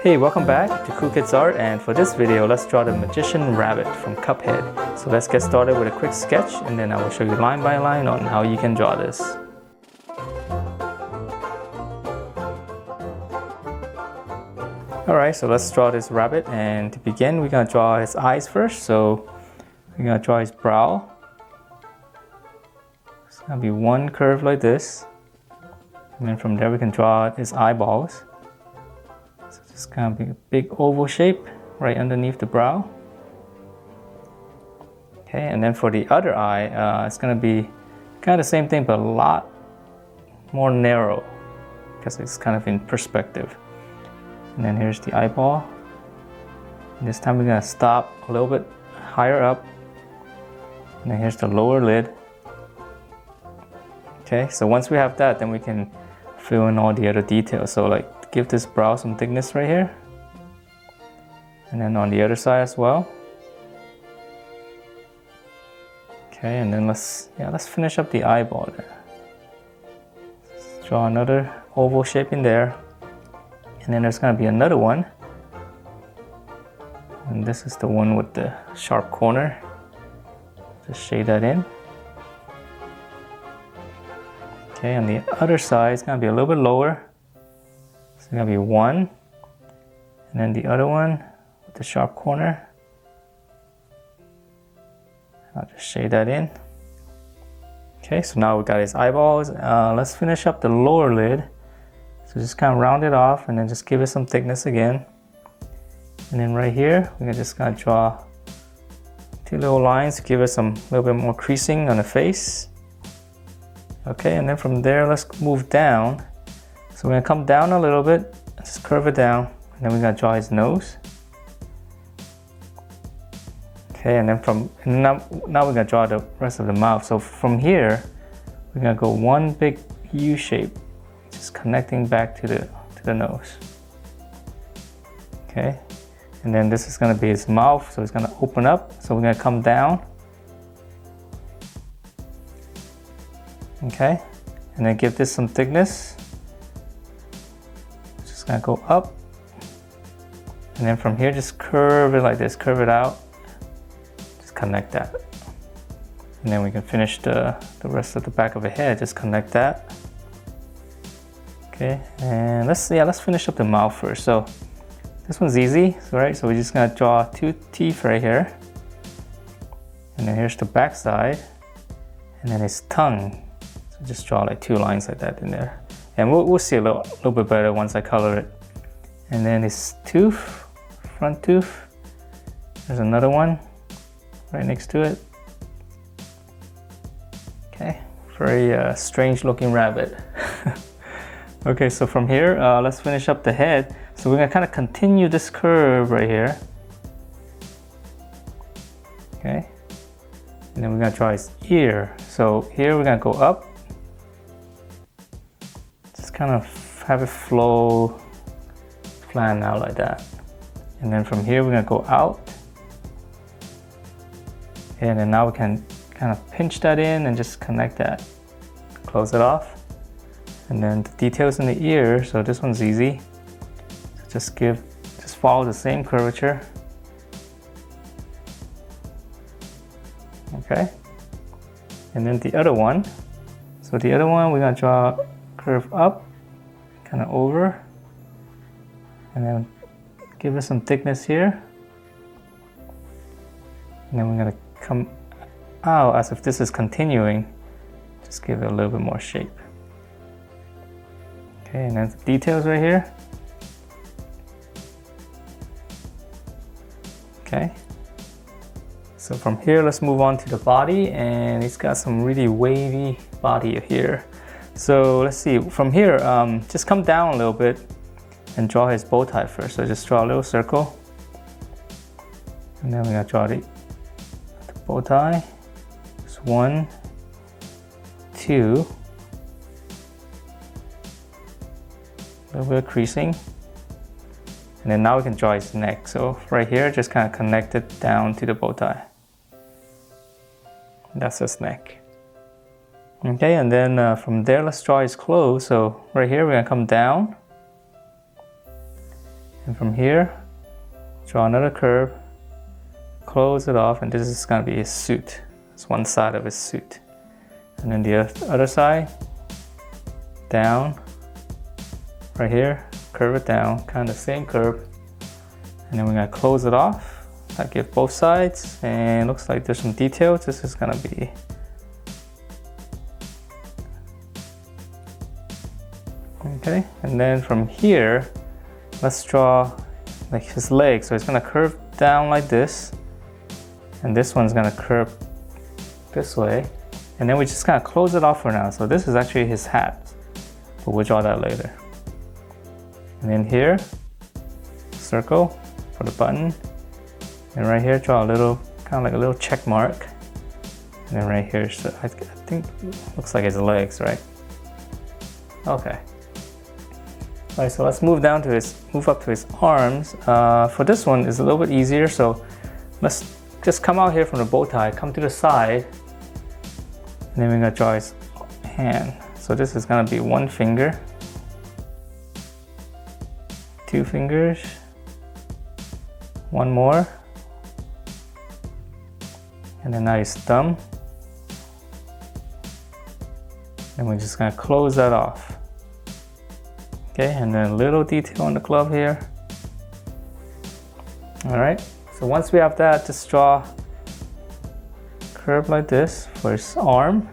Hey, welcome back to Cool Kids Art, and for this video, let's draw the Magician Rabbit from Cuphead. So let's get started with a quick sketch, and then I will show you line by line on how you can draw this. Alright, so let's draw this rabbit, and to begin, we're going to draw his eyes first. So we're going to draw his brow. It's going to be one curve like this, and then from there we can draw his eyeballs. So it's going to be a big oval shape right underneath the brow. Okay, and then for the other eye, it's going to be kind of the same thing, but a lot more narrow because it's kind of in perspective. And then here's the eyeball. And this time we're going to stop a little bit higher up. And then here's the lower lid. Okay, so once we have that, then we can fill in all the other details. So like give this brow some thickness right here. And then on the other side as well. Okay, and then let's finish up the eyeball there. Let's draw another oval shape in there. And then there's going to be another one. And this is the one with the sharp corner. Just shade that in. Okay, on the other side, it's going to be a little bit lower. So it's going to be one. And then the other one with the sharp corner. I'll just shade that in. Okay, so now we got his eyeballs. Let's finish up the lower lid. So just kind of round it off and then just give it some thickness again. And then right here, we're just gonna draw two little lines to give it some little bit more creasing on the face. Okay, and then from there, let's move down. So we're gonna come down a little bit, just curve it down, and then we're gonna draw his nose. Okay, and then now we're gonna draw the rest of the mouth. So from here, we're gonna go one big U shape, just connecting back to the nose. Okay, and then this is going to be his mouth, so it's going to open up. So we're going to come down. Okay, and then give this some thickness. Just going to go up, and then from here just curve it like this, curve it out. Just connect that, and then we can finish the rest of the back of the head. Just connect that. Okay, and let's finish up the mouth first. So this one's easy, right? So we're just gonna draw two teeth right here, and then here's the back side, and then his tongue. So just draw like two lines like that in there, and we'll see a little bit better once I color it. And then his tooth, front tooth. There's another one right next to it. Okay, very strange looking rabbit. Okay, so from here, let's finish up the head. So we're gonna kind of continue this curve right here. Okay, and then we're gonna draw his ear. So here we're gonna go up. Just kind of have it flow, flatten out like that. And then from here we're gonna go out. And then now we can kind of pinch that in and just connect that. Close it off. And then the details in the ear, so this one's easy. So just follow the same curvature. Okay. And then the other one. So the other one, we're gonna draw curve up, kind of over. And then give it some thickness here. And then we're gonna come out as if this is continuing. Just give it a little bit more shape. Okay, and then the details right here. Okay. So from here, let's move on to the body, and it's got some really wavy body here. So let's see, from here, just come down a little bit and draw his bow tie first. So just draw a little circle. And then we're gonna draw the bow tie. Just 1, 2. A little bit of creasing, and then now we can draw his neck. So right here, just kind of connect it down to the bow tie. That's his neck. Okay, and then from there, let's draw his clothes. So right here, we're gonna come down, And from here, draw another curve, close it off, and this is gonna be his suit. It's one side of his suit. And then the other side, down, right here, curve it down, kind of same curve. And then we're gonna close it off. I give both sides, and it looks like there's some details. This is gonna be okay. And then from here, let's draw like his leg. So it's gonna curve down like this, and this one's gonna curve this way. And then we just kind of close it off for now. So this is actually his hat, but we'll draw that later. And then here, circle for the button. And right here, draw a little, kind of like a little check mark. And then right here, so I think looks like his legs, right? Okay. All right, so let's move up to his arms. For this one, it's a little bit easier. So let's just come out here from the bow tie, come to the side, and then we're gonna draw his hand. So this is gonna be one finger, two fingers, one more, and then now his thumb. And we're just gonna close that off. Okay, and then a little detail on the glove here. All right, so once we have that, just draw a curve like this for his arm.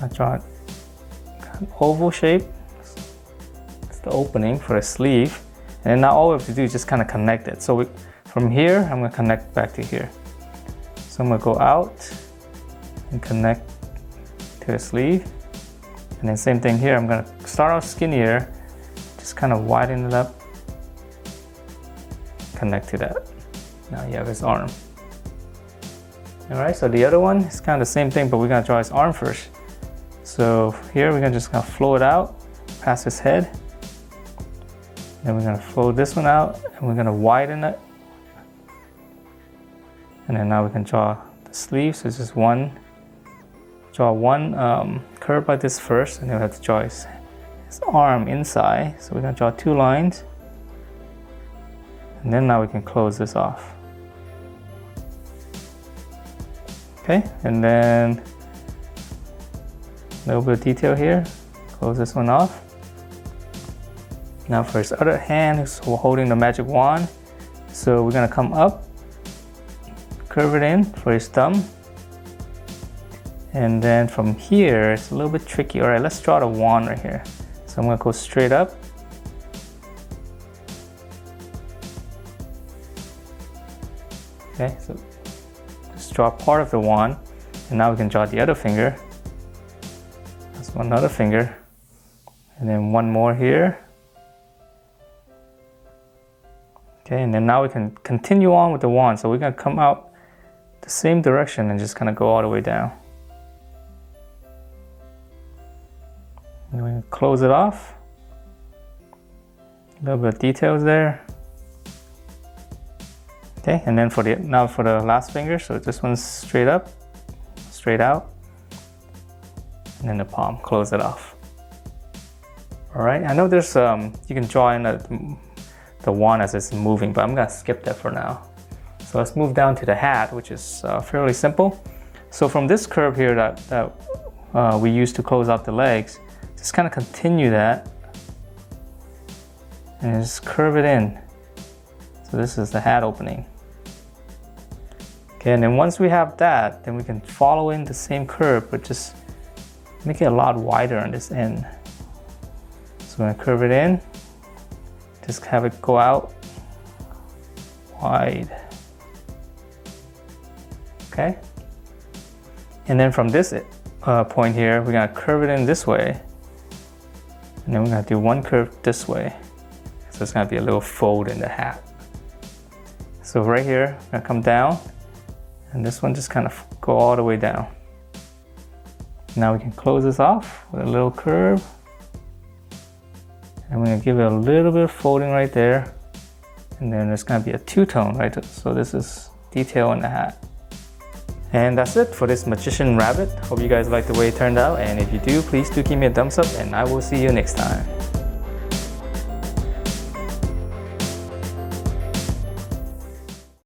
I draw an oval shape. It's the opening for a sleeve. And then now all we have to do is just kind of connect it. So from here, I'm gonna connect back to here. So I'm gonna go out and connect to the sleeve. And then same thing here, I'm gonna start off skinnier, just kind of widen it up, connect to that. Now you have his arm. All right, so the other one is kind of the same thing, but we're gonna draw his arm first. So here we're gonna just kind of flow it out past his head. Then we're gonna flow this one out, and we're gonna widen it. And then now we can draw the sleeve. So it's just draw one curve like this first, and then we have to draw his arm inside. So we're gonna draw two lines. And then now we can close this off. Okay, and then a little bit of detail here. Close this one off. Now for his other hand, he's holding the magic wand. So we're gonna come up, curve it in for his thumb. And then from here, it's a little bit tricky. All right, let's draw the wand right here. So I'm gonna go straight up. Okay, so just draw part of the wand. And now we can draw the other finger. That's one other finger. And then one more here. Okay, and then now we can continue on with the wand. So we're gonna come out the same direction and just kind of go all the way down. And we can close it off. A little bit of details there. Okay, and then now for the last finger, so this one's straight up, straight out, and then the palm, close it off. All right, I know there's you can draw in the wand as it's moving, but I'm gonna skip that for now. So let's move down to the hat, which is fairly simple. So from this curve here that we used to close out the legs, just kind of continue that and just curve it in. So this is the hat opening. Okay, and then once we have that, then we can follow in the same curve, but just make it a lot wider on this end. So we're gonna curve it in, just have it go out wide. Okay, and then from this point here, we're gonna curve it in this way, and then we're gonna do one curve this way. So it's gonna be a little fold in the hat. So right here, I'm gonna come down, and this one just kind of go all the way down. Now we can close this off with a little curve. And we're gonna give it a little bit of folding right there. And then there's gonna be a two-tone, right? So this is detail in the hat. And that's it for this magician rabbit. Hope you guys like the way it turned out. And if you do, please do give me a thumbs up, and I will see you next time.